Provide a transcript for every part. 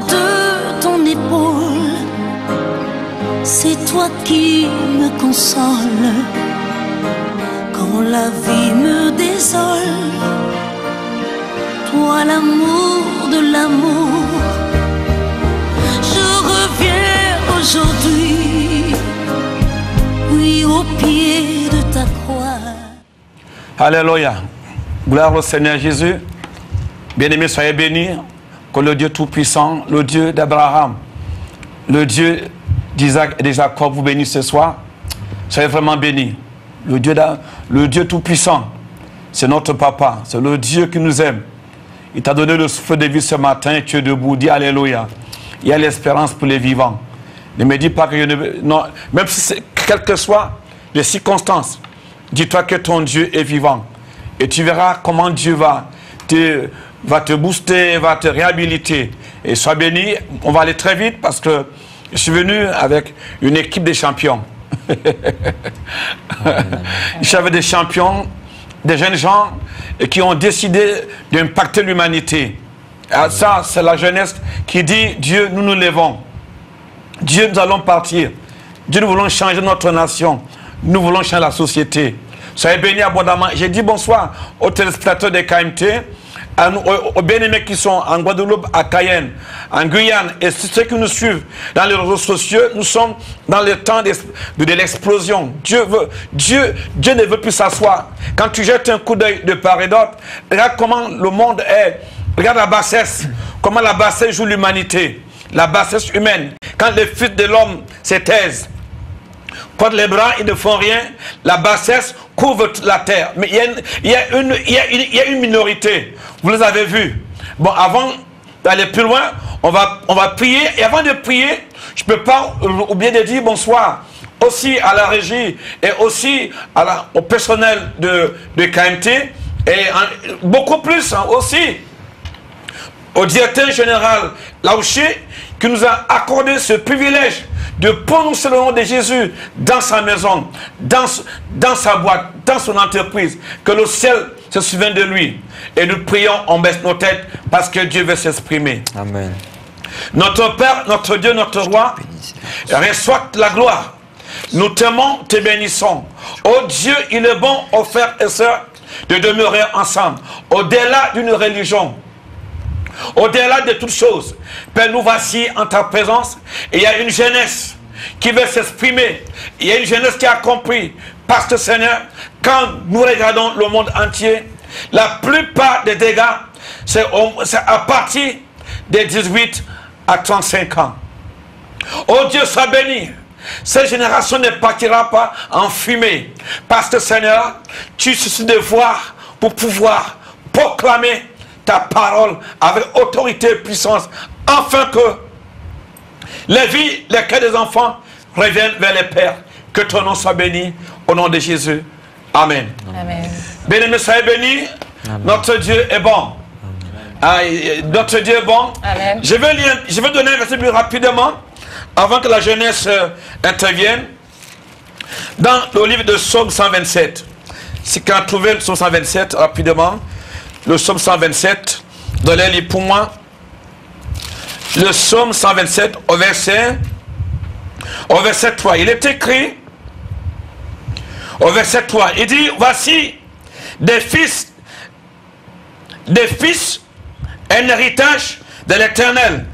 de ton épaule, c'est toi qui me console quand la vie me désole. Toi l'amour de l'amour, je reviens aujourd'hui, oui, au pied de ta croix. Alléluia. Gloire au Seigneur Jésus. Bien-aimés, soyez bénis. Que le Dieu Tout-Puissant, le Dieu d'Abraham, le Dieu d'Isaac et de Jacob vous bénisse ce soir. Soyez vraiment bénis. Le Dieu Tout-Puissant, c'est notre Papa. C'est le Dieu qui nous aime. Il t'a donné le souffle de vie ce matin et tu es debout. Dis Alléluia. Il y a l'espérance pour les vivants. Ne me dis pas que je ne... Non, même si quelles que soient les circonstances, dis-toi que ton Dieu est vivant. Et tu verras comment Dieu va te booster, va te réhabiliter. Et sois béni. On va aller très vite parce que je suis venu avec une équipe de champions. J'avais des champions, des jeunes gens qui ont décidé d'impacter l'humanité. Ça, c'est la jeunesse qui dit, Dieu, nous nous levons. Dieu, nous allons partir. Dieu, nous voulons changer notre nation. Nous voulons changer la société. Soyez bénis abondamment. J'ai dit bonsoir aux téléspectateurs des KMT, aux bien-aimés qui sont en Guadeloupe, à Cayenne, en Guyane, et ceux qui nous suivent dans les réseaux sociaux. Nous sommes dans le temps de l'explosion. Dieu ne veut plus s'asseoir. Quand tu jettes un coup d'œil de part et d'autre, regarde comment le monde est. Regarde la bassesse, comment la bassesse joue l'humanité, la bassesse humaine. Quand les fils de l'homme se taisent, quand les bras ils ne font rien, la bassesse couvre la terre. Mais il y a une minorité. Vous les avez vus. Bon, avant d'aller plus loin, on va prier. Et avant de prier, je ne peux pas oublier de dire bonsoir aussi à la régie et aussi au personnel de KMT. Et beaucoup plus aussi au directeur général Laouché qui nous a accordé ce privilège de prononcer le nom de Jésus dans sa maison, dans sa boîte, dans son entreprise. Que le ciel se souvienne de lui. Et nous prions, on baisse nos têtes parce que Dieu veut s'exprimer. Amen. Notre Père, notre Dieu, notre Roi, reçois la gloire. Nous t'aimons, te bénissons. Oh Dieu, il est bon aux frères et sœurs de demeurer ensemble, au-delà d'une religion. Au-delà de toutes choses, Père, nous voici en ta présence. Et il y a une jeunesse qui veut s'exprimer. Il y a une jeunesse qui a compris. Parce que Seigneur, quand nous regardons le monde entier, la plupart des dégâts, c'est à partir des 18 à 35 ans. Oh Dieu, sois béni. Cette génération ne partira pas en fumée. Parce que Seigneur, tu suscites des voix pour pouvoir proclamer ta parole avec autorité et puissance, afin que les vies, les cœurs des enfants reviennent vers les pères. Que ton nom soit béni, au nom de Jésus. Amen. Amen. Bien-aimés, soyez bénis. Notre Dieu est bon. Notre Dieu est bon. Amen. Je vais donner un verset plus rapidement, avant que la jeunesse intervienne. Dans le livre de Psaume 127. Si quand trouvé le Psaume 127, rapidement. Le Psaume 127, donnez-le pour moi. Le Psaume 127 au verset 3. Il est écrit au verset 3. Il dit, voici des fils, un héritage de l'Éternel.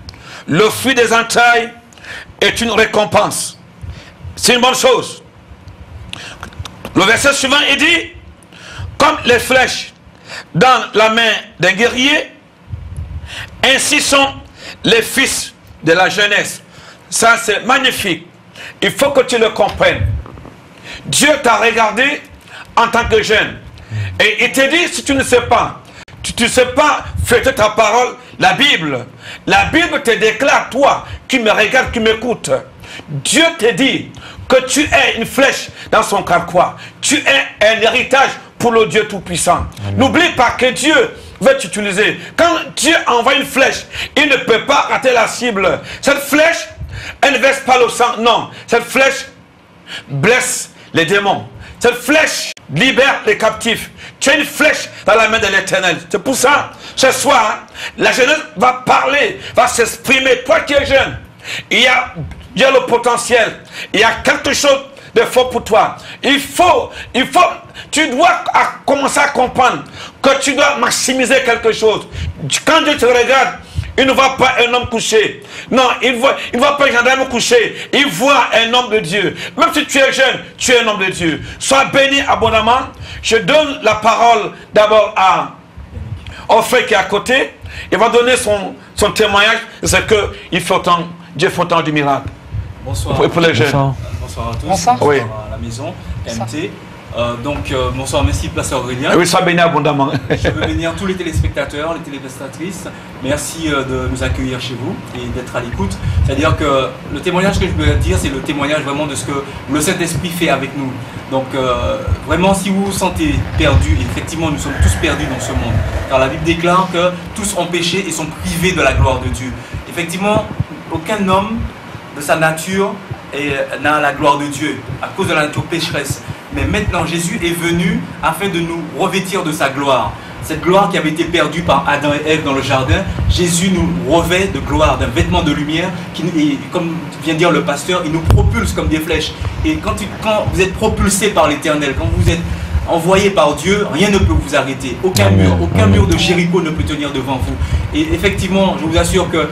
Le fruit des entrailles est une récompense. C'est une bonne chose. Le verset suivant, il dit, comme les flèches dans la main d'un guerrier, ainsi sont les fils de la jeunesse. Ça, c'est magnifique. Il faut que tu le comprennes. Dieu t'a regardé en tant que jeune. Et il te dit, si tu ne sais pas, tu ne sais pas fêter ta parole, la Bible te déclare, toi, qui me regarde, qui m'écoute. Dieu te dit que tu es une flèche dans son carquois. Tu es un héritage pour le Dieu Tout-Puissant. N'oublie pas que Dieu veut t'utiliser. Quand Dieu envoie une flèche, il ne peut pas rater la cible. Cette flèche, elle ne verse pas le sang. Non, cette flèche blesse les démons. Cette flèche libère les captifs. Tu as une flèche dans la main de l'Éternel. C'est pour ça, ce soir, la jeunesse va parler, va s'exprimer. Toi qui es jeune, il y a le potentiel. Il y a quelque chose de fort pour toi. Tu dois commencer à comprendre que tu dois maximiser quelque chose. Quand Dieu te regarde, il ne voit pas un homme couché. Non, il ne voit pas un gendarme couché. Il voit un homme de Dieu. Même si tu es jeune, tu es un homme de Dieu. Sois béni abondamment. Je donne la parole d'abord au frère qui est à côté. Il va donner son témoignage. C'est que Dieu fait autant du miracle. Bonsoir. Pour les jeunes. Bonsoir à tous. Bonsoir. Oui. À la maison, MT. Bonsoir, merci, Pasteur Aurélien. Oui, sois béni abondamment. Je veux bénir tous les téléspectateurs, les téléspectatrices. Merci de nous accueillir chez vous et d'être à l'écoute. C'est-à-dire que le témoignage que je veux dire, c'est le témoignage vraiment de ce que le Saint-Esprit fait avec nous. Donc, vraiment, si vous vous sentez perdu, effectivement, nous sommes tous perdus dans ce monde. Car la Bible déclare que tous ont péché et sont privés de la gloire de Dieu. Effectivement, aucun homme de sa nature n'a la gloire de Dieu à cause de la nature pécheresse. Mais maintenant, Jésus est venu afin de nous revêtir de sa gloire. Cette gloire qui avait été perdue par Adam et Ève dans le jardin, Jésus nous revêt de gloire, d'un vêtement de lumière qui, comme vient de dire le pasteur, il nous propulse comme des flèches. Et quand vous êtes propulsé par l'Éternel, quand vous êtes envoyé par Dieu, rien ne peut vous arrêter. Aucun mur de Jéricho ne peut tenir devant vous. Et effectivement, je vous assure que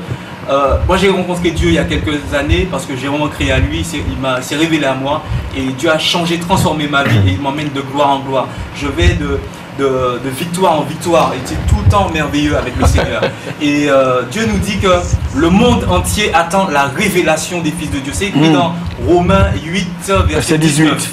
moi j'ai rencontré Dieu il y a quelques années parce que j'ai vraiment créé à lui, il s'est révélé à moi et Dieu a changé, transformé ma vie et il m'emmène de gloire en gloire. Je vais de victoire en victoire et c'est tout le temps merveilleux avec le Seigneur. Et Dieu nous dit que le monde entier attend la révélation des fils de Dieu. C'est écrit dans Romains 8, verset 19.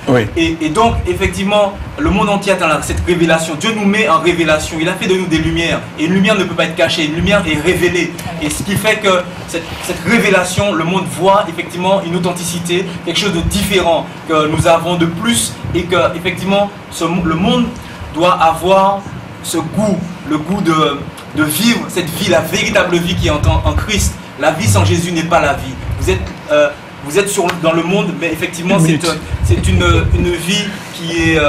Oui. Et donc, effectivement, le monde entier attend cette révélation. Dieu nous met en révélation. Il a fait de nous des lumières. Et une lumière ne peut pas être cachée. Une lumière est révélée. Et ce qui fait que cette révélation, le monde voit effectivement une authenticité, quelque chose de différent que nous avons de plus. Et que, effectivement, le monde doit avoir ce goût, le goût de vivre cette vie, la véritable vie qui est en Christ. La vie sans Jésus n'est pas la vie. Vous êtes dans le monde, mais effectivement, c'est une vie qui est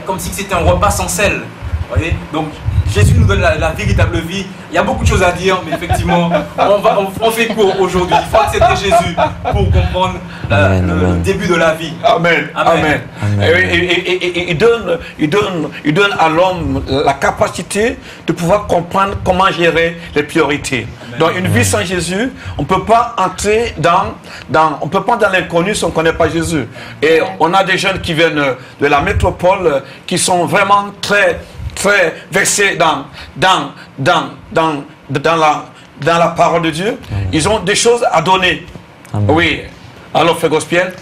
comme si c'était un repas sans sel. Voyez. Donc, Jésus nous donne la véritable vie. Il y a beaucoup de choses à dire, mais effectivement, on fait court aujourd'hui. Il faut accepter Jésus pour comprendre le début de la vie. Amen. Amen. Et il donne à l'homme la capacité de pouvoir comprendre comment gérer les priorités. Amen. Donc une vie sans Jésus, on ne peut pas entrer on peut pas dans l'inconnu si on ne connaît pas Jésus. Et on a des jeunes qui viennent de la métropole qui sont vraiment très versés dans la parole de Dieu. Ils ont des choses à donner. Amen. Oui. Alors, Frère Gospiel.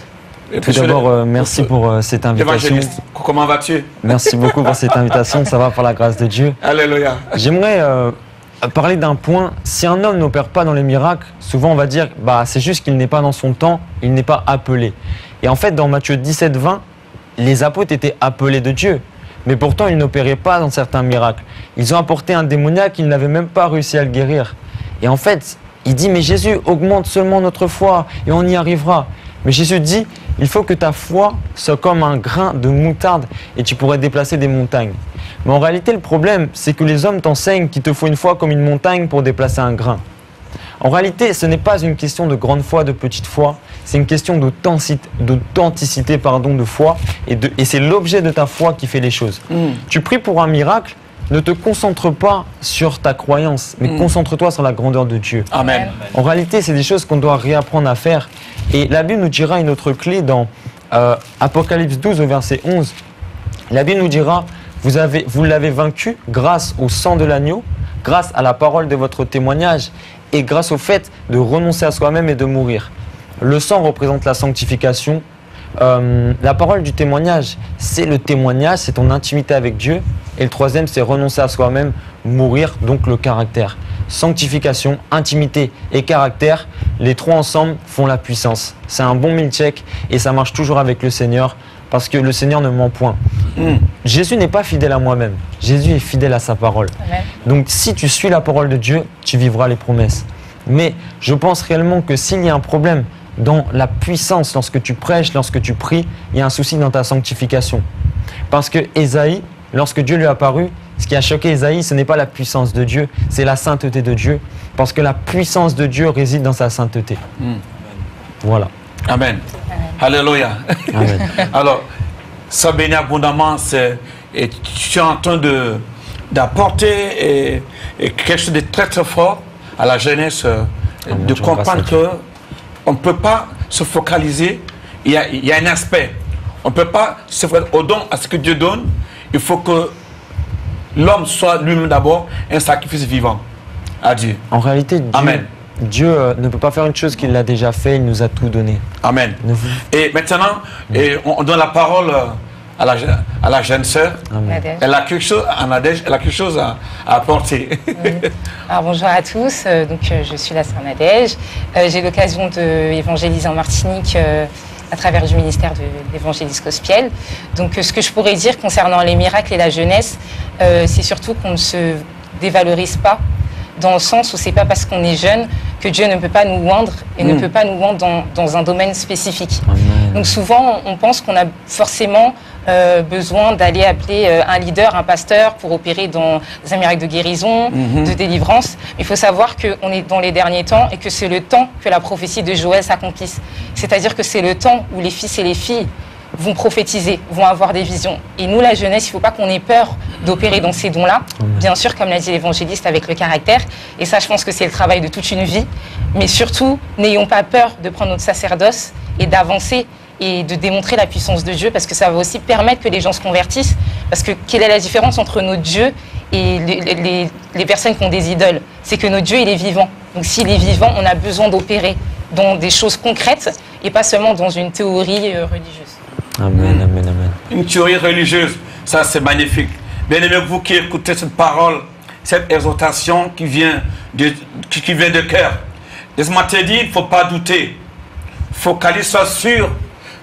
Tout d'abord, merci pour cette invitation. Comment vas-tu? Merci beaucoup pour cette invitation. Ça va par la grâce de Dieu. Alléluia. J'aimerais parler d'un point. Si un homme n'opère pas dans les miracles, souvent on va dire c'est juste qu'il n'est pas dans son temps, il n'est pas appelé. Et en fait, dans Matthieu 17, 20, les apôtres étaient appelés de Dieu. Mais pourtant, ils n'opéraient pas dans certains miracles. Ils ont apporté un démoniaque, ils n'avaient même pas réussi à le guérir. Et en fait, il dit, mais Jésus, augmente seulement notre foi et on y arrivera. Mais Jésus dit, il faut que ta foi soit comme un grain de moutarde et tu pourrais déplacer des montagnes. Mais en réalité, le problème, c'est que les hommes t'enseignent qu'il te faut une foi comme une montagne pour déplacer un grain. En réalité, ce n'est pas une question de grande foi, de petite foi, c'est une question d'authenticité de foi et c'est l'objet de ta foi qui fait les choses. Tu pries pour un miracle, ne te concentre pas sur ta croyance, mais concentre-toi sur la grandeur de Dieu. Amen. En réalité, c'est des choses qu'on doit réapprendre à faire. Et la Bible nous dira une autre clé dans Apocalypse 12 au verset 11. La Bible nous dira, vous l'avez vaincu grâce au sang de l'agneau, grâce à la parole de votre témoignage et grâce au fait de renoncer à soi-même et de mourir. Le sang représente la sanctification. La parole du témoignage, c'est le témoignage, c'est ton intimité avec Dieu. Et le troisième, c'est renoncer à soi-même, mourir, donc le caractère. Sanctification, intimité et caractère, les trois ensemble font la puissance. C'est un bon mille-check et ça marche toujours avec le Seigneur parce que le Seigneur ne ment point. Jésus n'est pas fidèle à moi-même. Jésus est fidèle à sa parole. Amen. Donc si tu suis la parole de Dieu, tu vivras les promesses. Mais je pense réellement que s'il y a un problème dans la puissance, lorsque tu prêches, lorsque tu pries, il y a un souci dans ta sanctification. Parce que Ésaïe, lorsque Dieu lui est apparu, ce qui a choqué Ésaïe, ce n'est pas la puissance de Dieu, c'est la sainteté de Dieu. Parce que la puissance de Dieu réside dans sa sainteté. Voilà. Amen. Alléluia. Amen. Alors, ça bénit abondamment, et tu es en train d'apporter quelque chose de très très fort à la jeunesse, de comprendre qu'on ne peut pas se focaliser. Il y a un aspect. On ne peut pas se focaliser au don, à ce que Dieu donne. Il faut que l'homme soit lui-même d'abord un sacrifice vivant à Dieu. En réalité, Dieu ne peut pas faire une chose qu'il a déjà fait, il nous a tout donné. Amen. Et maintenant, on donne la parole à la jeune sœur. Elle a quelque chose, elle a quelque chose à apporter. Alors bonjour à tous, je suis la sœur Nadège. J'ai l'occasion d'évangéliser en Martinique à travers du ministère de l'évangélisme gospel. Donc ce que je pourrais dire concernant les miracles et la jeunesse, c'est surtout qu'on ne se dévalorise pas, dans le sens où c'est pas parce qu'on est jeune que Dieu ne peut pas nous oindre et ne peut pas nous oindre dans un domaine spécifique. Amen. Donc souvent on pense qu'on a forcément besoin d'aller appeler un leader, un pasteur pour opérer dans un miracle de guérison, de délivrance. Il faut savoir qu'on est dans les derniers temps et que c'est le temps que la prophétie de Joël s'accomplisse. C'est-à-dire que c'est le temps où les fils et les filles vont prophétiser, vont avoir des visions. Et nous, la jeunesse, il ne faut pas qu'on ait peur d'opérer dans ces dons-là. Bien sûr, comme l'a dit l'évangéliste, avec le caractère. Et ça, je pense que c'est le travail de toute une vie. Mais surtout, n'ayons pas peur de prendre notre sacerdoce et d'avancer et de démontrer la puissance de Dieu, parce que ça va aussi permettre que les gens se convertissent. Parce que quelle est la différence entre notre Dieu et les personnes qui ont des idoles? C'est que notre Dieu, il est vivant. Donc s'il est vivant, on a besoin d'opérer dans des choses concrètes et pas seulement dans une théorie religieuse. Amen, amen, amen. Une théorie religieuse, ça c'est magnifique. Bien aimé, vous qui écoutez cette parole, cette exhortation qui vient de cœur. Laisse-moi te dire, il ne faut pas douter. Focalise-toi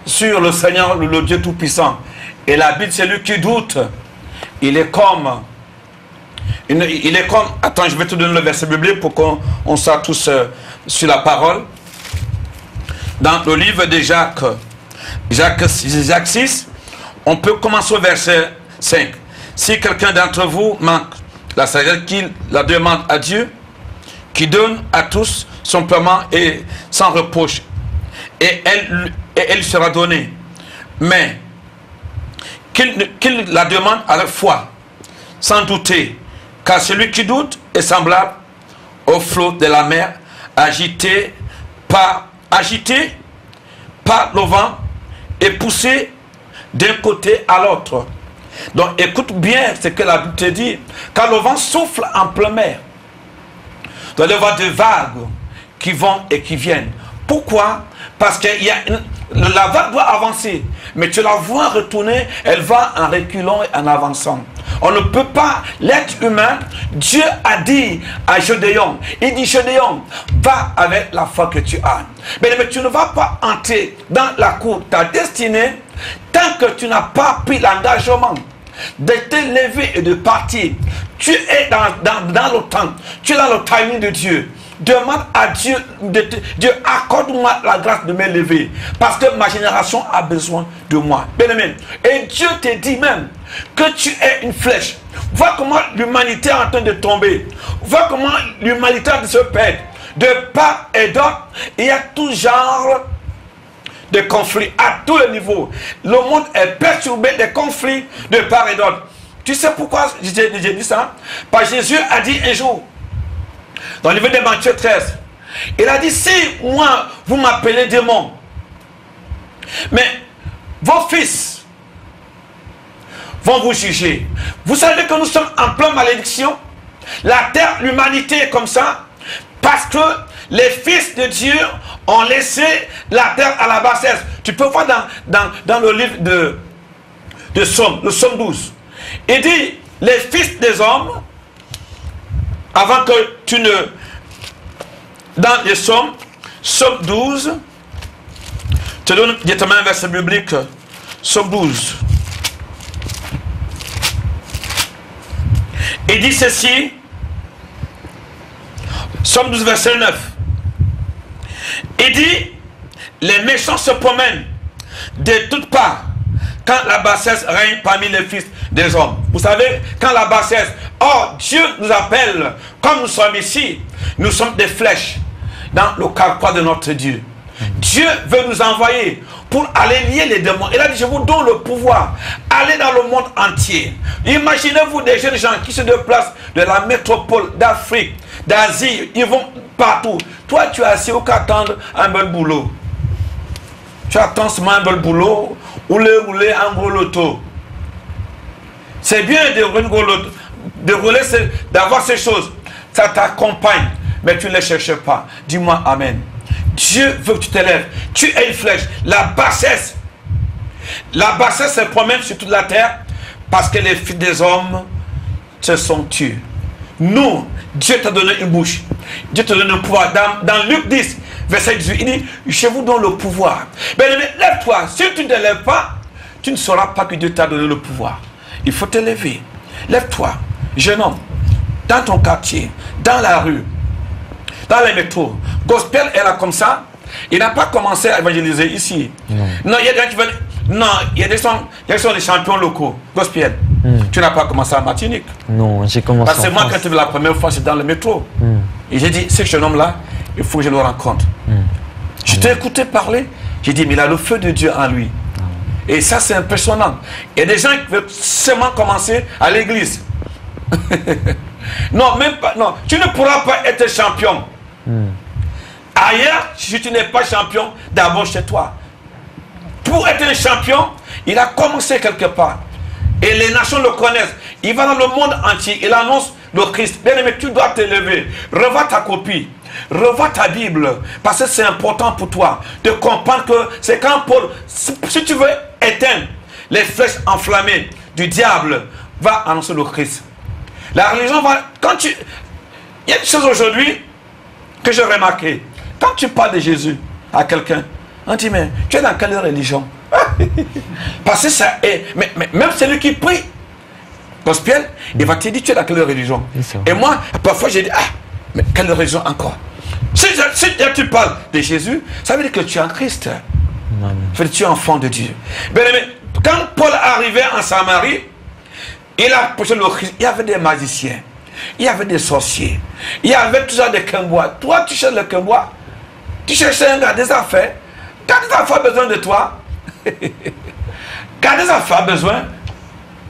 sur le Seigneur, le Dieu Tout-Puissant. Et la Bible, c'est lui qui doute. Il est comme... Attends, je vais te donner le verset biblique pour qu'on soit tous sur la parole. Dans le livre de Jacques 6, on peut commencer au verset 5. Si quelqu'un d'entre vous manque la sagesse, qu'il la demande à Dieu, qui donne à tous simplement et sans reproche, et elle sera donnée. Mais qu'il la demande avec foi, sans douter, car celui qui doute est semblable au flot de la mer, agité par le vent et poussé d'un côté à l'autre. Donc écoute bien ce que la Bible te dit. Quand le vent souffle en pleine mer, tu vas voir des vagues qui vont et qui viennent. Pourquoi? Parce que la vague doit avancer, mais tu la vois retourner, elle va en reculant et en avançant. On ne peut pas, l'être humain, Dieu a dit à Gédéon, il dit Gédéon, va avec la foi que tu as. Mais tu ne vas pas entrer dans la cour de ta destinée tant que tu n'as pas pris l'engagement de te lever et de partir. Tu es dans le temps, tu es dans le timing de Dieu. Demande à Dieu, Dieu accorde-moi la grâce de me lever, parce que ma génération a besoin de moi. Bien aimé. Et Dieu te dit même que tu es une flèche. Vois comment l'humanité est en train de tomber. Vois comment l'humanité est en train de se perdre. De part et d'autre, il y a tout genre de conflits à tous les niveaux. Le monde est perturbé des conflits de part et d'autre. Tu sais pourquoi j'ai dit ça? Parce que Jésus a dit un jour, dans le livre de Matthieu 13, il a dit, si moi, vous m'appelez démon, mais vos fils vont vous juger. Vous savez que nous sommes en pleine malédiction. La terre, l'humanité est comme ça, parce que les fils de Dieu ont laissé la terre à la bassesse. Tu peux voir dans le livre de Somme, le Somme 12. Il dit, les fils des hommes, avant que tu ne... Dans les Somme 12, je te donne directement un verset biblique, Somme 12. Il dit ceci, Somme 12, verset 9. Il dit, les méchants se promènent de toutes parts quand la bassesse règne parmi les fils des hommes. Vous savez, quand la bassesse, Dieu nous appelle, comme nous sommes ici, nous sommes des flèches dans le carquois de notre Dieu. Dieu veut nous envoyer pour aller lier les démons. Il a dit, je vous donne le pouvoir. Allez dans le monde entier. Imaginez-vous des jeunes gens qui se déplacent de la métropole d'Afrique, d'Asie, ils vont partout. Toi, tu es assis au cas d'attendre un bon boulot. Tu attends seulement un bon boulot, rouler un gros loto. C'est bien de rouler, d'avoir ces choses. Ça t'accompagne, mais tu ne les cherches pas. Dis-moi Amen. Dieu veut que tu t'élèves. Tu es une flèche. La bassesse se promène sur toute la terre parce que les fils des hommes se sont tués. Nous, Dieu t'a donné une bouche. Dieu t'a donné un pouvoir. Dans Luc 10, verset 18, il dit, je vous donne le pouvoir. Mais lève-toi. Si tu ne te lèves pas, tu ne sauras pas que Dieu t'a donné le pouvoir. Il faut te lever. Lève-toi, jeune homme, dans ton quartier, dans la rue, dans les métros. Gospel est là comme ça. Il n'a pas commencé à évangéliser ici. Non, il y a des gens qui veulent. Non, il y a des champions locaux. Gospel. Tu n'as pas commencé à Martinique. Non, j'ai commencé. Parce que moi, quand tu veux la première fois, c'est dans le métro. Et j'ai dit, ce jeune homme-là, il faut que je le rencontre. Je t'ai écouté parler. J'ai dit, mais il a le feu de Dieu en lui. Et ça, c'est impressionnant. Il y a des gens qui veulent seulement commencer à l'église. Non, même pas. Non, tu ne pourras pas être champion. Ailleurs, si tu n'es pas champion, d'abord chez toi. Pour être un champion, il a commencé quelque part. Et les nations le connaissent. Il va dans le monde entier. Il annonce le Christ. Bien aimé, tu dois te lever. Revois ta copie. Revois ta Bible. Parce que c'est important pour toi de comprendre que c'est quand Paul, si tu veux éteindre les flèches enflammées du diable, va annoncer le Christ. La religion va... Il y a des choses aujourd'hui que j'ai remarqué. Quand tu parles de Jésus à quelqu'un, on dit, mais tu es dans quelle religion? Parce que ça est... Mais même celui qui prie, gospel, il va te dire, tu es dans quelle religion? Et moi, parfois, j'ai dit, mais quelle religion encore? Si tu parles de Jésus, ça veut dire que tu es en Christ. Ça veut dire que tu es enfant de Dieu. Bien aimé, quand Paul arrivait en Samarie, il a approché le Christ. Il y avait des magiciens, il y avait des sorciers, il y avait tout ça de Kembois. Toi, tu cherches le Kembois, tu cherches un gars des affaires. Quand des affaires ont besoin de toi, quand des affaires ont besoin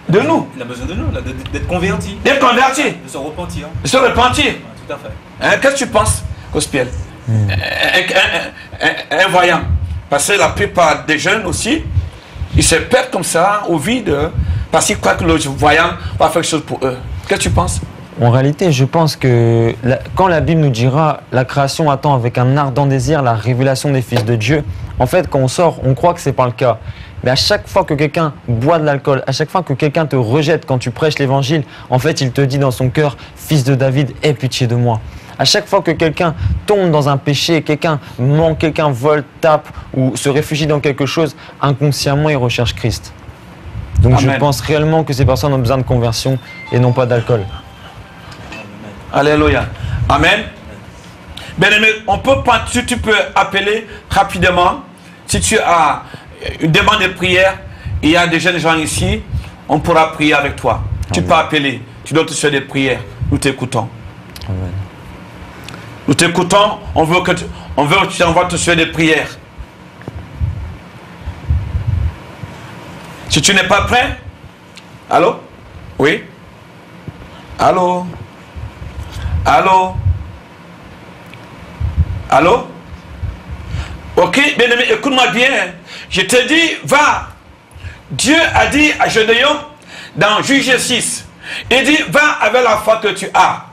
de nous. Il a besoin de nous, d'être converti. D'être converti. De se repentir. De se repentir. Ouais, tout à fait. Qu'est-ce que tu penses, Gospel? Un voyant. Parce que la plupart des jeunes aussi, ils se perdent comme ça au vide parce qu'ils croient que le voyant va faire quelque chose pour eux. Qu'est-ce que tu penses? En réalité, je pense que quand la Bible nous dira la création attend avec un ardent désir la révélation des fils de Dieu, en fait, quand on sort, on croit que ce n'est pas le cas. Mais à chaque fois que quelqu'un boit de l'alcool, à chaque fois que quelqu'un te rejette quand tu prêches l'évangile, en fait, il te dit dans son cœur, fils de David, aie pitié de moi. À chaque fois que quelqu'un tombe dans un péché, quelqu'un ment, quelqu'un vole, tape ou se réfugie dans quelque chose, inconsciemment, il recherche Christ. Donc Amen. je pense réellement que ces personnes ont besoin de conversion et non pas d'alcool. Alléluia. Amen. Bien aimé, on peut prendre, si tu peux appeler rapidement, si tu as une demande de prière, il y a des jeunes gens ici, on pourra prier avec toi. Amen. Tu peux appeler, tu dois te faire des prières. Nous t'écoutons. Amen. Nous t'écoutons, on veut que tu envoies te faire des prières. Si tu n'es pas prêt, allô? Oui? Allô? Allô? Allô? Ok, bien aimé, écoute-moi bien. Je te dis, va. Dieu a dit à Gédéon dans Juge 6, il dit, va avec la foi que tu as.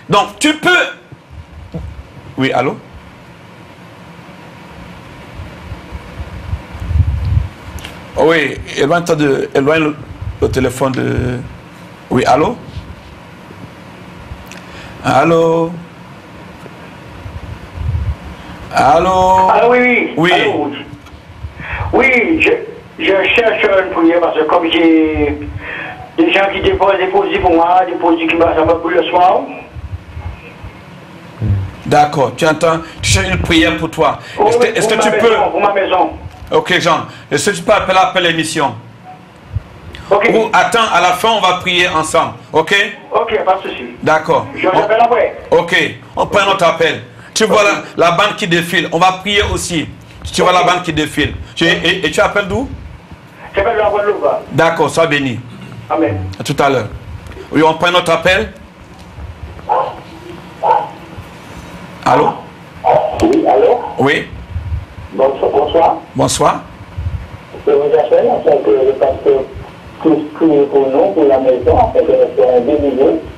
Donc, tu peux... Oui, allô? Oui, éloigne le téléphone de... Oui, allô? Allô? Allô? Ah oui, Oui. Allô. Oui, je cherche une prière parce que comme j'ai des gens qui déposent pour moi, déposent qui passent un peu pour le soir. D'accord, tu entends, tu cherches une prière pour toi. Oui, Est-ce que pour tu ma peux... maison, pour ma maison. Ok, Jean, est-ce que tu peux appeler après l'émission? Ok. Ou attends, à la fin, on va prier ensemble. Ok? Ok, pas de souci. D'accord. Je vous appelle après. Ok, on prend notre appel. Tu vois la bande qui défile. On va prier aussi. Tu vois la bande qui défile. Et tu appelles d'où? J'appelle la Guadeloupe. D'accord, sois béni. Amen. À tout à l'heure. Oui, on prend notre appel. Allô? Oui, allô? Oui, Bonsoir. bonsoir. Je vous appelle afin que le pasteur puisse prier pour nous, pour la maison, afin que nous soyons bénis,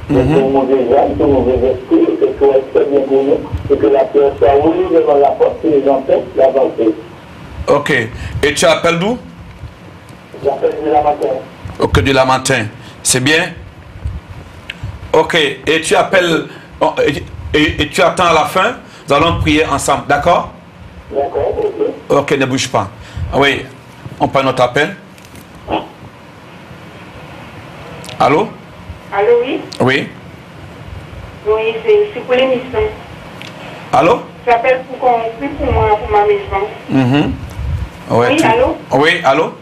de tout mauvais âme, tout mauvais esprit, et que tout reste très bien pour nous, et que la pierre soit roulée devant la porte, et les empêche d'avancer. Ok. Et tu appelles d'où? J'appelle de la matin. Ok, du Lamentin. C'est bien? Ok. Et tu appelles... Et tu attends à la fin. Nous allons prier ensemble. D'accord? D'accord, ok. Ok, ne bouge pas. Oui. On prend notre appel. Allô? Allô, oui? Oui. Oui, c'est pour l'émission. Allô? J'appelle pour qu'on prie pour moi, pour ma maison. Mhm. Ouais, Oui, allô? Oui, allô?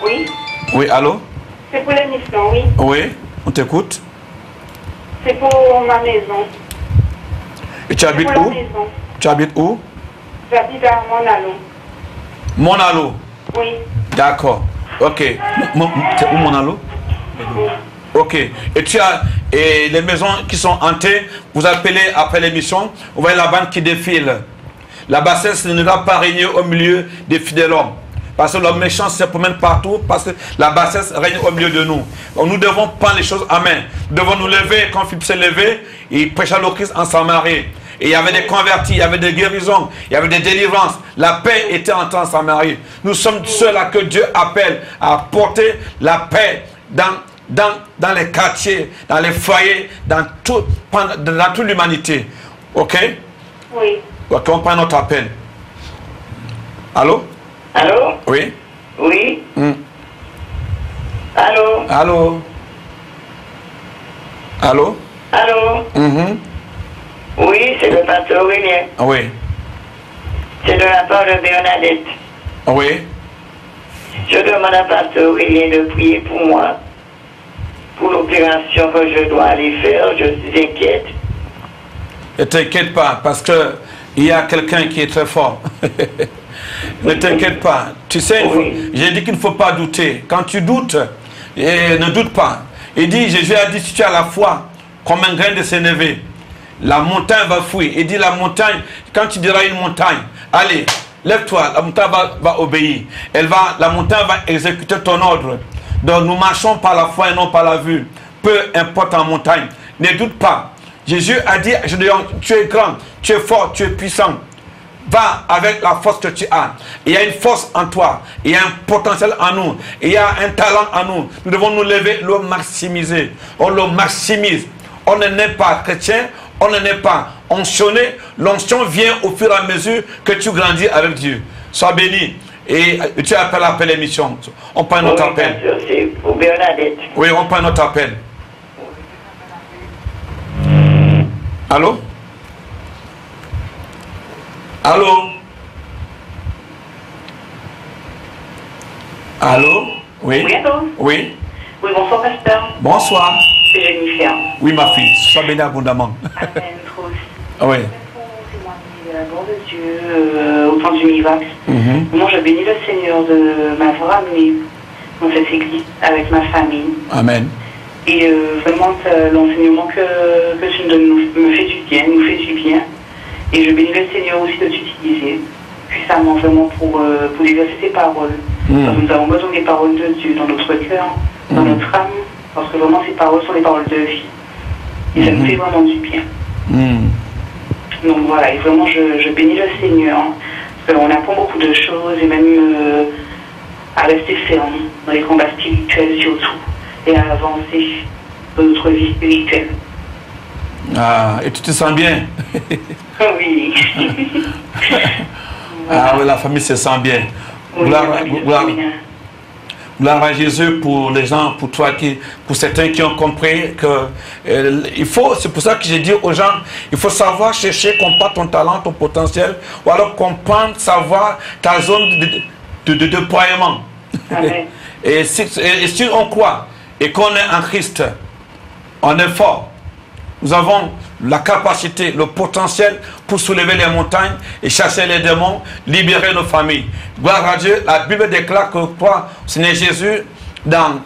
Oui? Oui, allô? C'est pour l'émission, oui. Oui, on t'écoute. C'est pour ma maison. Et tu habites C'est pour où? la maison. Tu habites où? J'habite à Monalon. Monallo. Oui. D'accord. Ok. C'est où Monallo? Ok. Et tu as les maisons qui sont hantées, vous appelez après l'émission, vous voyez la bande qui défile. La bassesse ne va pas régner au milieu des fidèles hommes. Parce que l'homme méchant se promène partout, parce que la bassesse règne au milieu de nous. Donc nous devons prendre les choses en main. Nous devons nous lever, quand Philippe s'est levé, il prêcha le Christ en Samarie. Et il y avait des convertis, il y avait des guérisons, il y avait des délivrances. La paix était entrée en Samarie. Nous sommes ceux-là que Dieu appelle à apporter la paix dans les quartiers, dans les foyers, dans toute l'humanité. Ok? Oui. Ok, on prend notre appel. Allô? Allô? Oui? Oui? Hmm. Allô? Allô? Allô? Allô? Mhm. Oui, c'est le pasteur Aurélien. Oui. C'est de la part de Bernadette. Oui. Je demande à pasteur Aurélien de prier pour moi, pour l'opération que je dois aller faire. Je suis inquiète. Ne t'inquiète pas, parce que il y a quelqu'un qui est très fort. Ne t'inquiète pas. Tu sais, Oui. j'ai dit qu'il ne faut pas douter. Quand tu doutes, ne doute pas. Il dit, Jésus a dit, si tu as la foi, comme un grain de sénévé, la montagne va fuir. Il dit, la montagne, quand tu diras une montagne, allez, lève-toi, la montagne va obéir. La montagne va exécuter ton ordre. Donc nous marchons par la foi et non par la vue. Peu importe en montagne. Ne doute pas. Jésus a dit, tu es grand, tu es fort, tu es puissant. Va avec la force que tu as. Il y a une force en toi. Il y a un potentiel en nous. Il y a un talent en nous. Nous devons nous lever, le maximiser. On le maximise. On ne n'est pas chrétien. On ne n'est pas onction. L'onction vient au fur et à mesure que tu grandis avec Dieu. Sois béni. Et tu appelles après l'émission. On prend notre appel. C'est pour Bernadette. Oui, on prend notre appel. Allô? Allô? Allô? Oui? Oui, allô? Oui? Oui, bonsoir, pasteur. Bonsoir. C'est Jennifer. Oui, ma fille. Sois bénie abondamment. Amen, trop aussi. Oui. De la gloire de Dieu au temps du Mivax. Moi, je bénis le Seigneur de m'avoir amené dans cette église avec ma famille. Amen. Et vraiment, l'enseignement que tu nous donnes me fait du bien, nous fait du bien. Et je bénis le Seigneur aussi de t'utiliser puissamment vraiment pour déverser tes paroles. Parce que nous avons besoin des paroles de Dieu dans notre cœur, dans notre âme, parce que vraiment ces paroles sont des paroles de vie. Et ça nous fait vraiment du bien. Donc voilà, et vraiment je bénis le Seigneur, parce qu'on apprend beaucoup de choses, et même à rester ferme dans les combats spirituels surtout, et à avancer dans notre vie spirituelle. Ah, et tu te sens bien? Oui. Ah oui, la famille se sent bien. Oui, Gloire, la famille se gloire, sent bien. Gloire à Jésus pour les gens, pour toi, pour certains qui ont compris que il faut, c'est pour ça que j'ai dit aux gens, il faut savoir chercher, comprendre ton talent, ton potentiel, ou alors comprendre, savoir ta zone de déploiement. Et si on croit et qu'on est en Christ, on est fort. Nous avons la capacité, le potentiel pour soulever les montagnes et chasser les démons, libérer nos familles. Gloire à Dieu, la Bible déclare que toi, Seigneur Jésus, dans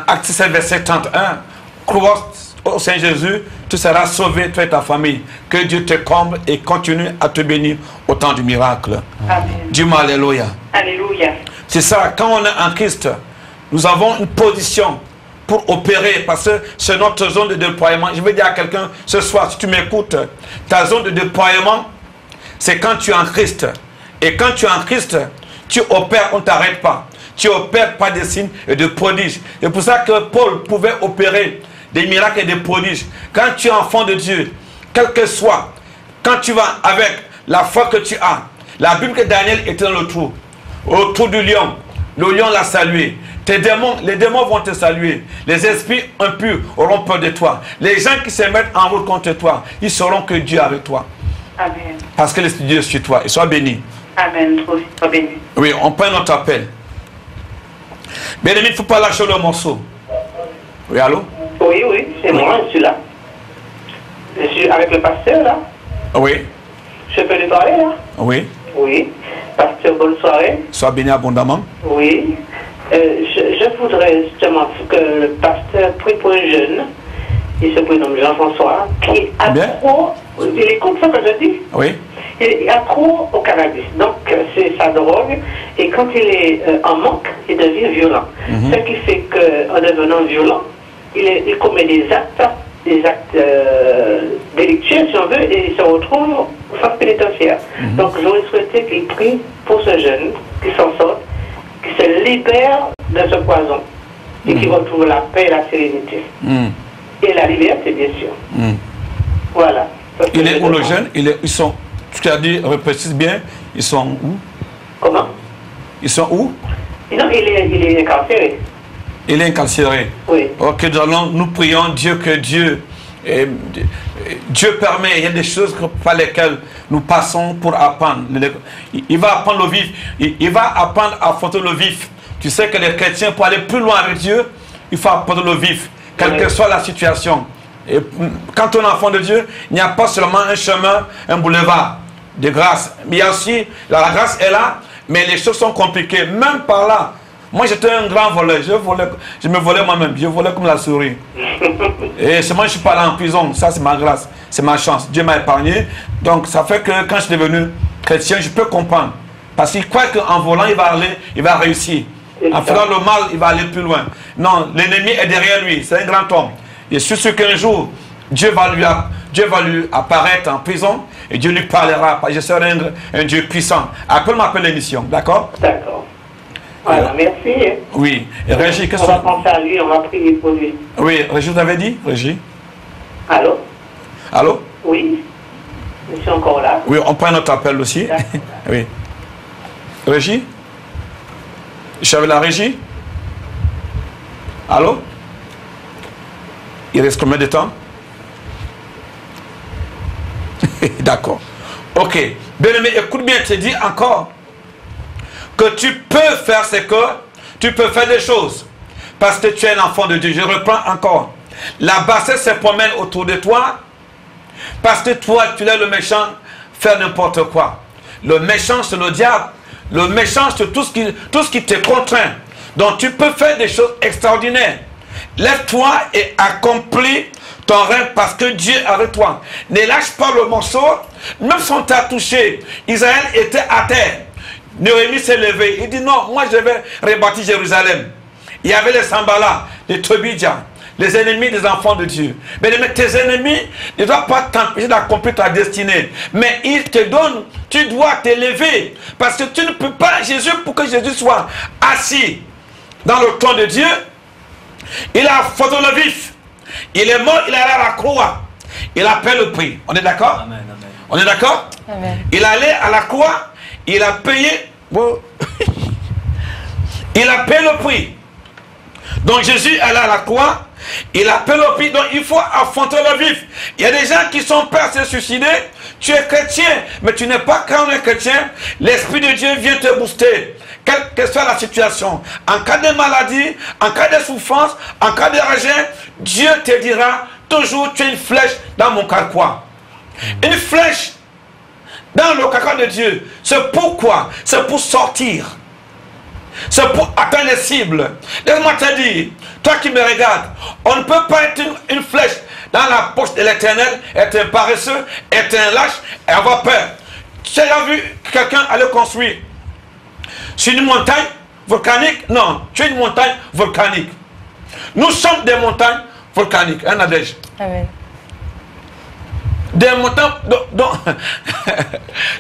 Acte 7, verset 31, crois au Seigneur Jésus, tu seras sauvé, toi et ta famille. Que Dieu te comble et continue à te bénir au temps du miracle. Amen. Dis-moi Alléluia. Alléluia. C'est ça, quand on est en Christ, nous avons une position pour opérer, parce que c'est notre zone de déploiement. Je veux dire à quelqu'un ce soir, si tu m'écoutes, ta zone de déploiement, c'est quand tu es en Christ. Et quand tu es en Christ, tu opères, on ne t'arrête pas. Tu opères pas des signes et de prodiges. C'est pour ça que Paul pouvait opérer des miracles et des prodiges. Quand tu es enfant de Dieu, quel que soit, quand tu vas avec la foi que tu as, la Bible que Daniel était dans le trou, autour du lion, le lion l'a salué. Tes démons, les démons vont te saluer. Les esprits impurs auront peur de toi. Les gens qui se mettent en route contre toi, ils sauront que Dieu est avec toi. Amen. Parce que l'Esprit de Dieu est sur toi. Et sois béni. Amen. Sois béni. Oui, on prend notre appel. Bien-aimé, il ne faut pas lâcher le morceau. Oui, allô? Oui, c'est moi, je suis là. Je suis avec le pasteur, là. Oui. Je peux lui parler, là? Oui. Oui. Pasteur, bonne soirée. Sois béni abondamment. Oui. Je voudrais justement que le pasteur prie pour un jeune, il se prénomme Jean-François, qui a trop, il écoute ce que je dis, oui. Il a trop au cannabis, donc c'est sa drogue, et quand il est en manque, il devient violent. Ce qui fait qu'en devenant violent, il commet des actes délictueux, si on veut, et il se retrouve au centre pénitentiaire. Donc j'aurais souhaité qu'il prie pour ce jeune, qui s'en sorte, qui se libère de ce poison et qui retrouve la paix et la sérénité. Et la liberté, bien sûr. Voilà. Il est où le jeune? Ils sont, tu as dit, reprécise bien, ils sont où? Comment? Ils sont où? Non, il est incarcéré. Il est incarcéré. Oui. Ok, nous prions Dieu que Dieu permet, il y a des choses par lesquelles nous passons pour apprendre. Il va apprendre le vif. Il va apprendre à affronter le vif. Tu sais que les chrétiens, pour aller plus loin avec Dieu, il faut apprendre le vif, quelle que soit la situation. Et quand on est enfant de Dieu, il n'y a pas seulement un chemin, un boulevard de grâce. Mais il y a aussi, la grâce est là, mais les choses sont compliquées. Même par là, moi j'étais un grand voleur, je me volais moi-même, je volais comme la souris. Et seulement je suis pas allé en prison, ça c'est ma grâce, c'est ma chance, Dieu m'a épargné. Donc ça fait que quand je suis devenu chrétien, je peux comprendre. Parce qu'il croit qu'en volant, il va réussir. En faisant le mal, il va aller plus loin. Non, l'ennemi est derrière lui, c'est un grand homme. Et je suis sûr qu'un jour, Dieu va lui apparaître en prison et Dieu lui parlera. Je serai un Dieu puissant. Appelle-moi après l'émission, d'accord? D'accord. Voilà, merci. Oui. Et Régie, qu'est-ce que... On va penser à lui, on va prier pour lui. Oui, Régie, vous avez dit? Régie? Allô? Allô? Oui. Je suis encore là. Oui, on prend notre appel aussi. Oui. Régie? Je suis avec la Régie? Allô? Il reste combien de temps? D'accord. Ok. Bien-aimé, écoute bien, je te dis encore que tu peux faire ce que tu peux faire des choses parce que tu es un enfant de Dieu. Je reprends encore. La bassesse se promène autour de toi parce que toi, tu es le méchant, faire n'importe quoi. Le méchant, c'est le diable. Le méchant, c'est tout ce qui te contraint. Donc, tu peux faire des choses extraordinaires. Lève-toi et accomplis ton rêve parce que Dieu est avec toi. Ne lâche pas le morceau. Même si on t'a touché, Israël était à terre. Néhémie s'est levé. Il dit non, moi je vais rebâtir Jérusalem. Il y avait les Sambala, les Tobidja, les ennemis des enfants de Dieu. Mais tes ennemis ne doivent pas t'empêcher d'accomplir ta destinée. Mais ils te donnent, tu dois te lever. Parce que tu ne peux pas, Jésus, pour que Jésus soit assis dans le trône de Dieu, il a affronté le vif. Il est mort, il est allé à la croix. Il a payé le prix. On est d'accord? Amen, amen. On est d'accord? Il est allé à la croix, il a payé. Bon. Il a payé le prix. Donc Jésus est là à la croix, il appelle au pire, donc il faut affronter le vif. Il y a des gens qui sont prêts à se suicider. Tu es chrétien, mais tu n'es pas quand on est chrétien. L'Esprit de Dieu vient te booster. Quelle que soit la situation, en cas de maladie, en cas de souffrance, en cas de rejet, Dieu te dira toujours tu as une flèche dans mon carquois. Une flèche dans le carquois de Dieu. C'est pourquoi? C'est pour sortir. C'est pour atteindre les cibles. Laisse-moi te dire, toi qui me regardes, on ne peut pas être une flèche dans la poche de l'Éternel, être un paresseux, être un lâche et avoir peur. Tu as vu quelqu'un aller construire sur une montagne volcanique? Non, tu es une montagne volcanique. Nous sommes des montagnes volcaniques. Hein, Nadège? Amen. Des montagnes. Donc,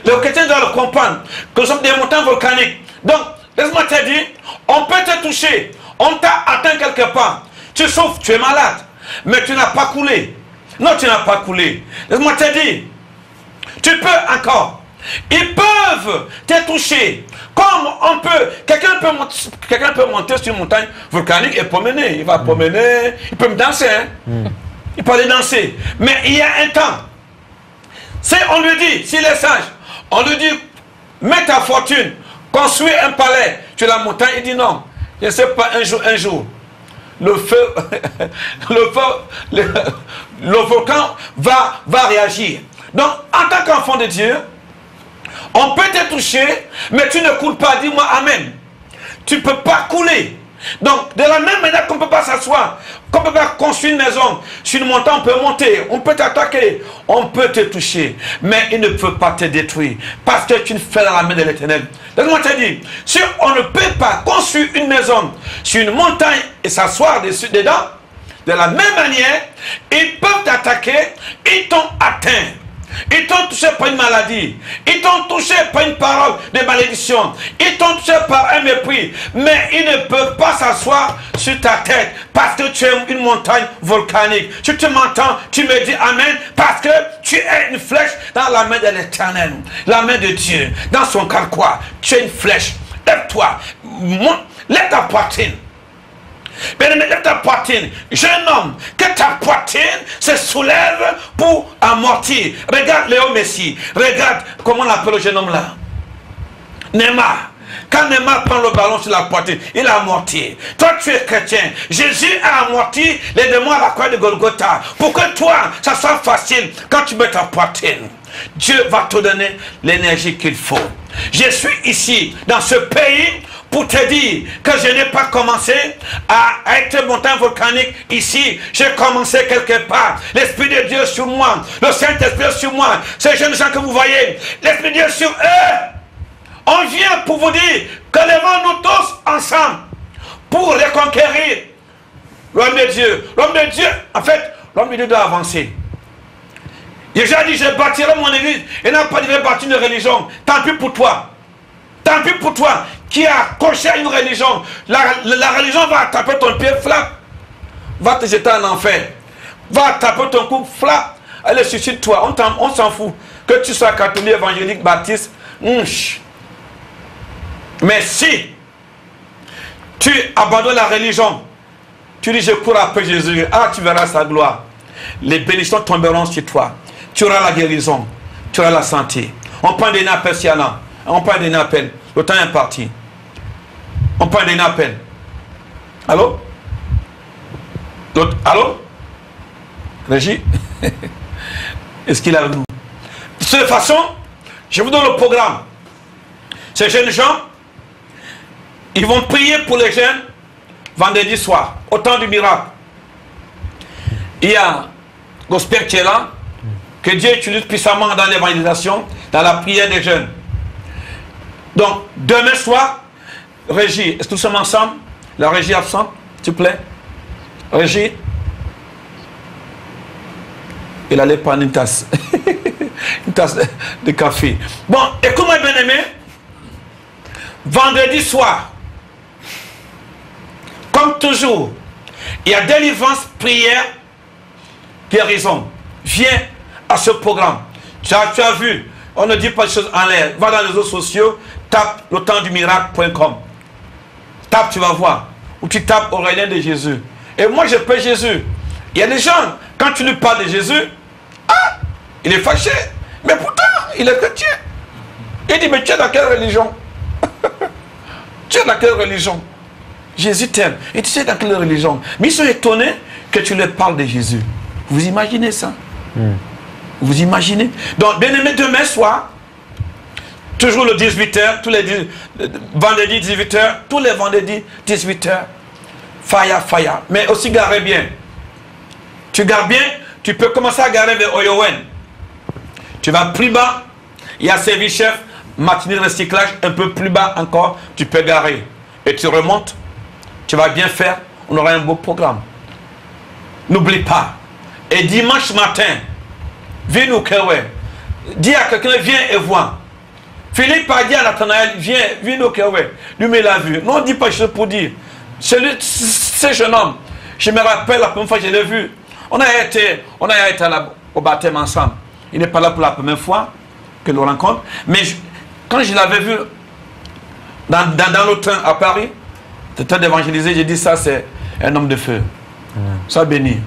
le chrétien doit le comprendre que nous sommes des montagnes volcaniques. Donc, laisse-moi te dire, on peut te toucher, on t'a atteint quelque part. Tu souffres, tu es malade, mais tu n'as pas coulé. Non, tu n'as pas coulé. Laisse-moi te dire, tu peux encore. Ils peuvent te toucher. Comme on peut, quelqu'un peut monter sur une montagne volcanique et promener. Il va promener, il peut me danser. Hein? Il peut aller danser. Mais il y a un temps. On lui dit, s'il est sage, on lui dit, mets ta fortune, construis un palais sur la montagne. Il dit non, je ne sais pas, un jour, le feu, le volcan va réagir. Donc, en tant qu'enfant de Dieu, on peut te toucher, mais tu ne coules pas. Dis-moi amen. Tu ne peux pas couler. Donc, de la même manière qu'on ne peut pas s'asseoir, qu'on ne peut pas construire une maison, sur une montagne, on peut monter, on peut t'attaquer, on peut te toucher, mais il ne peut pas te détruire, parce que tu ne fais dans la main de l'Éternel. Laisse-moi te dire, si on ne peut pas construire une maison sur une montagne et s'asseoir dedans, de la même manière, ils peuvent t'attaquer, ils t'ont atteint. Ils t'ont touché par une maladie. Ils t'ont touché par une parole de malédiction. Ils t'ont touché par un mépris. Mais ils ne peuvent pas s'asseoir sur ta tête parce que tu es une montagne volcanique. Si tu m'entends, tu me dis amen parce que tu es une flèche dans la main de l'Éternel. La main de Dieu. Dans son carquois. Tu es une flèche. Lève-toi. Lève ta poitrine. Bien-aimé, lève ta poitrine. Jeune homme, que ta poitrine se soulève pour amortir. Regarde Léo Messi. Regarde comment on appelle le jeune homme là. Neymar. Quand Neymar prend le ballon sur la poitrine, il a amorti. Toi, tu es chrétien. Jésus a amorti les démons à la croix de Golgotha. Pour que toi, ça soit facile quand tu mets ta poitrine. Dieu va te donner l'énergie qu'il faut. Je suis ici, dans ce pays, pour te dire que je n'ai pas commencé à être montagne volcanique ici. J'ai commencé quelque part. L'Esprit de Dieu sur moi. Le Saint-Esprit sur moi. Ces jeunes gens que vous voyez. L'Esprit de Dieu sur eux. On vient pour vous dire que levons-nous tous ensemble pour reconquérir l'homme de Dieu. L'homme de Dieu, en fait, l'homme de Dieu doit avancer. Jésus a dit, je bâtirai mon église. Et n'a pas dit, je bâtir une religion. Tant pis pour toi. Tant pis pour toi qui a accroché à une religion. La religion va taper ton pied, flap. Va te jeter en enfer. Va taper ton cou, flap. Allez, suicide-toi. On s'en fout. Que tu sois catholique, évangélique, baptiste. Mais si tu abandonnes la religion, tu dis je cours après Jésus, ah tu verras sa gloire. Les bénédictions tomberont sur toi. Tu auras la guérison, tu auras la santé. On prend des appels, Siana. On prend des appels. Le temps est parti. On prend des appels. Allô? Allô? Régie? Est-ce qu'il est avec nous? De cette façon, je vous donne le programme. Ces jeunes gens, ils vont prier pour les jeunes vendredi soir, au temps du miracle. Il y a Gospel qui est là, que Dieu utilise puissamment dans l'évangélisation, dans la prière des jeunes. Donc, demain soir, Régie, est-ce que nous sommes ensemble? La Régie absente, s'il vous plaît. Régie. Il allait prendre une tasse. Une tasse de café. Bon, écoute-moi bien aimé. Vendredi soir, comme toujours, il y a délivrance, prière, guérison. Viens à ce programme. Tu as vu, on ne dit pas des choses en l'air. Va dans les réseaux sociaux, tape le temps du miracle.com. Tape, tu vas voir. ou tu tapes Aurélien de Jésus. Et moi, je paie Jésus. Il y a des gens, quand tu lui parles de Jésus, ah, il est fâché. Mais pourtant, il est chrétien. Il dit, mais tu es dans quelle religion? Tu es dans quelle religion? Jésus t'aime. Et tu sais dans quelle religion? Mais ils sont étonnés que tu leur parles de Jésus. Vous imaginez ça? Vous imaginez? Donc, bien aimé, demain soir, toujours le 18h, tous les vendredis 18h, tous les vendredis 18h, fire. Mais aussi garez bien. Tu gares bien, tu peux commencer à garer vers Oyowen. Tu vas plus bas, il y a service chef, matinée recyclage, un peu plus bas encore, tu peux garer. Et tu remontes, tu vas bien faire, on aura un beau programme. N'oublie pas. Et dimanche matin, viens au Kewe. Dis à quelqu'un, viens et vois. Philippe a dit à Nathanaël, viens au Kewe. Lui, mais il a vu. Non, dis pas chose pour dire. Ce jeune homme, je me rappelle la première fois que je l'ai vu. On a été au baptême ensemble. Il n'est pas là pour la première fois que l'on rencontre. Mais quand je l'avais vu dans le train à Paris, le temps d'évangéliser, j'ai dit ça, c'est un homme de feu. Sois béni.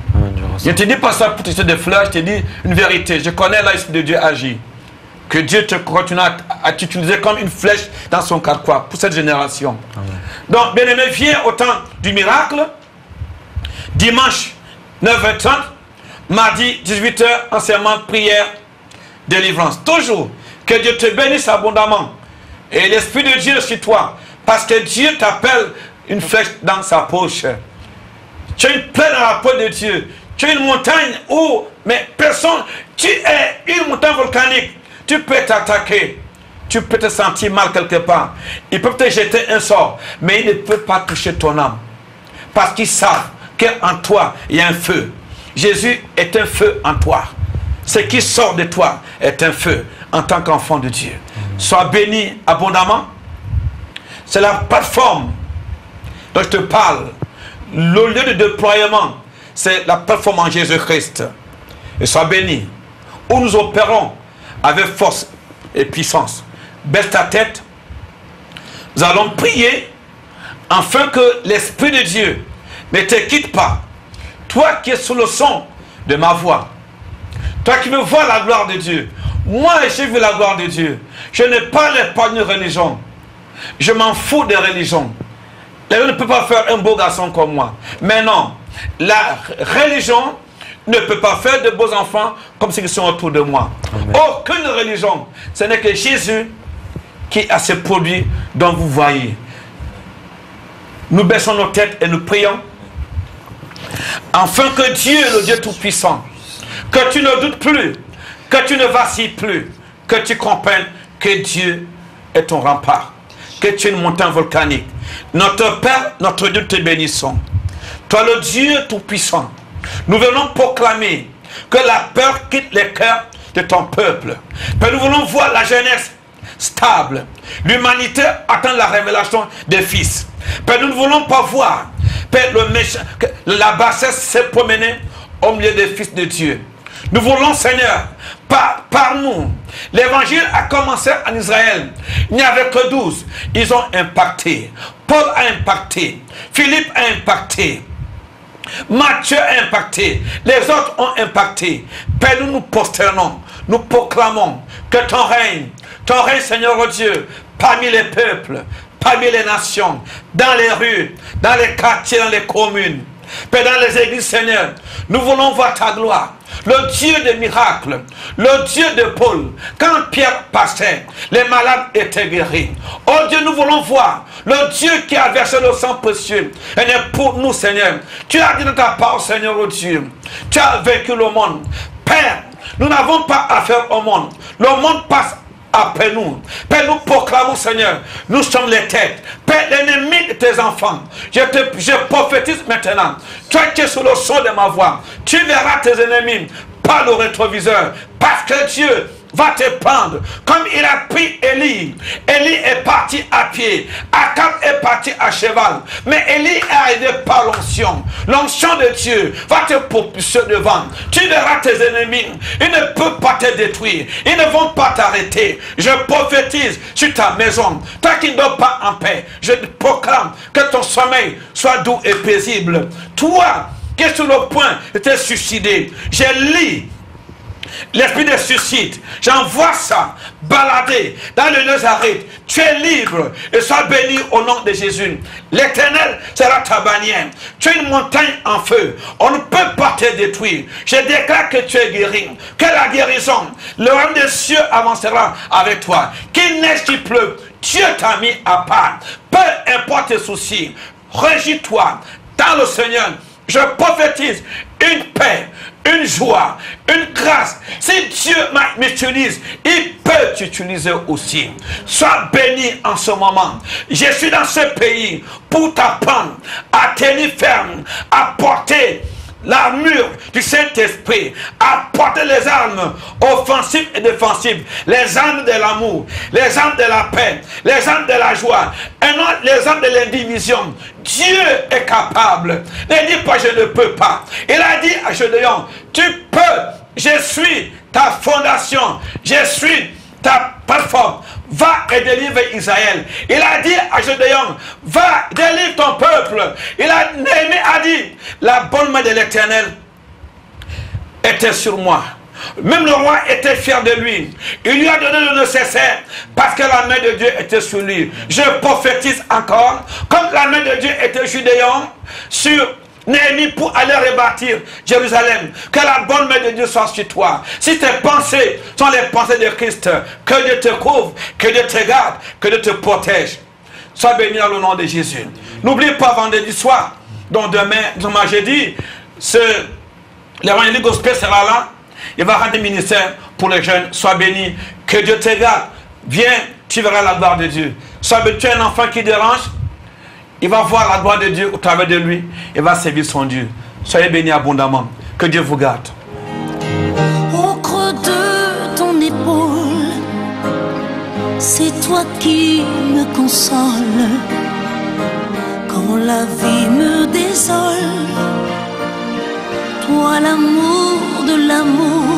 Je ne te dis pas ça pour te jeter des fleurs, je te dis une vérité. Je connais l'Esprit de Dieu agit. Que Dieu te continue à t'utiliser comme une flèche dans son carquois pour cette génération. Amen. Donc, bien-aimé, viens au temps du miracle. Dimanche, 9h30. Mardi, 18h, enseignement, prière, délivrance. Toujours, que Dieu te bénisse abondamment. Et l'Esprit de Dieu sur toi. Parce que Dieu t'appelle une flèche dans sa poche. Tu as une plaie dans la peau de Dieu. Tu as une montagne où, mais personne, tu es une montagne volcanique. Tu peux t'attaquer. Tu peux te sentir mal quelque part. Ils peuvent te jeter un sort. Mais ils ne peuvent pas toucher ton âme. Parce qu'ils savent qu'en toi, il y a un feu. Jésus est un feu en toi. Ce qui sort de toi est un feu en tant qu'enfant de Dieu. Sois béni abondamment. C'est la plateforme dont je te parle. Le lieu de déploiement, c'est la plateforme en Jésus-Christ. Et sois béni. Où nous opérons avec force et puissance. Baisse ta tête. Nous allons prier afin que l'Esprit de Dieu ne te quitte pas. Toi qui es sous le son de ma voix. Toi qui veux voir la gloire de Dieu. Moi, j'ai vu la gloire de Dieu. Je ne parle pas d'une religion. Je m'en fous des religions. Les gens ne peuvent pas faire un beau garçon comme moi. Mais non, la religion ne peut pas faire de beaux enfants comme ceux qui sont autour de moi. Amen. Aucune religion. Ce n'est que Jésus qui a ce produit dont vous voyez. Nous baissons nos têtes et nous prions. Afin que Dieu, le Dieu Tout-Puissant, que tu ne doutes plus, que tu ne vacilles plus, que tu comprennes que Dieu est ton rempart, que tu es une montagne volcanique. Notre Père, notre Dieu, te bénissons. Toi, le Dieu Tout-Puissant, nous venons proclamer que la peur quitte les cœurs de ton peuple. Père, nous voulons voir la jeunesse stable. L'humanité attend la révélation des fils. Père, nous ne voulons pas voir Père, la bassesse s'est promenée au milieu des fils de Dieu. Nous voulons, Seigneur, par nous. L'évangile a commencé en Israël. Il n'y avait que 12. Ils ont impacté. Paul a impacté. Philippe a impacté. Matthieu a impacté. Les autres ont impacté. Père, nous nous prosternons. Nous proclamons que ton règne, Seigneur Dieu, parmi les peuples, parmi les nations, dans les rues, dans les quartiers, dans les communes, Père, dans les églises, Seigneur, nous voulons voir ta gloire. Le Dieu des miracles, le Dieu de Paul. Quand Pierre passait, les malades étaient guéris. Oh Dieu, nous voulons voir le Dieu qui a versé le sang précieux. Et pour nous, Seigneur, tu as dit dans ta parole, Seigneur, oh Dieu, tu as vaincu le monde. Père, nous n'avons pas affaire au monde. Le monde passe après nous. Père, nous proclamons, Seigneur, nous sommes les têtes. Père, l'ennemi de tes enfants, je prophétise maintenant. Toi qui es sous le son de ma voix, tu verras tes ennemis par le rétroviseur. Parce que Dieu va te prendre comme il a pris Élie. Élie est parti à pied, Akab est parti à cheval, mais Élie est arrivé par l'onction. L'onction de Dieu va te propulser devant. Tu verras tes ennemis, ils ne peuvent pas te détruire, ils ne vont pas t'arrêter. Je prophétise sur ta maison, toi qui ne dors pas en paix, je proclame que ton sommeil soit doux et paisible. Toi qui es sur le point de te suicider, je lis l'esprit de suicide, j'envoie ça balader dans le Nazareth. Tu es libre et sois béni au nom de Jésus. L'Éternel sera ta bannière. Tu es une montagne en feu, on ne peut pas te détruire. Je déclare que tu es guéri, que la guérison, le royaume des cieux avancera avec toi. Qu'il neige, qu'il pleuve, Dieu t'a mis à part. Peu importe tes soucis, régis-toi dans le Seigneur. Je prophétise une paix, une joie, une grâce. Si Dieu m'utilise, il peut t'utiliser aussi. Sois béni en ce moment. Je suis dans ce pays pour t'apprendre à tenir ferme, à porter l'armure du Saint-Esprit, à porter les armes offensives et défensives, les armes de l'amour, les armes de la paix, les armes de la joie, et non les armes de l'indivision. Dieu est capable. Ne dis pas je ne peux pas. Il a dit à Gédéon, tu peux, je suis ta fondation, je suis ta plateforme. Va et délivre Israël. Il a dit à Gédéon, va, délivre ton peuple. Néhémie a dit, la bonne main de l'Éternel était sur moi. Même le roi était fier de lui. Il lui a donné le nécessaire parce que la main de Dieu était sur lui. Je prophétise encore, comme la main de Dieu était sur Gédéon, sur Néhémie pour aller rebâtir Jérusalem. Que la bonne main de Dieu soit sur toi. Si tes pensées sont les pensées de Christ, que Dieu te couvre, que Dieu te garde, que Dieu te protège. Sois béni dans le nom de Jésus. N'oublie pas vendredi soir, donc demain jeudi, l'évangile gospel sera là. Il va rendre ministère pour les jeunes. Sois béni, que Dieu te garde. Viens, tu verras la gloire de Dieu. Sois béni, tu es un enfant qui dérange. Il va voir la gloire de Dieu au travers de lui. Il va servir son Dieu. Soyez bénis abondamment. Que Dieu vous garde. Au creux de ton épaule, c'est toi qui me consoles. Quand la vie me désole, toi l'amour de l'amour,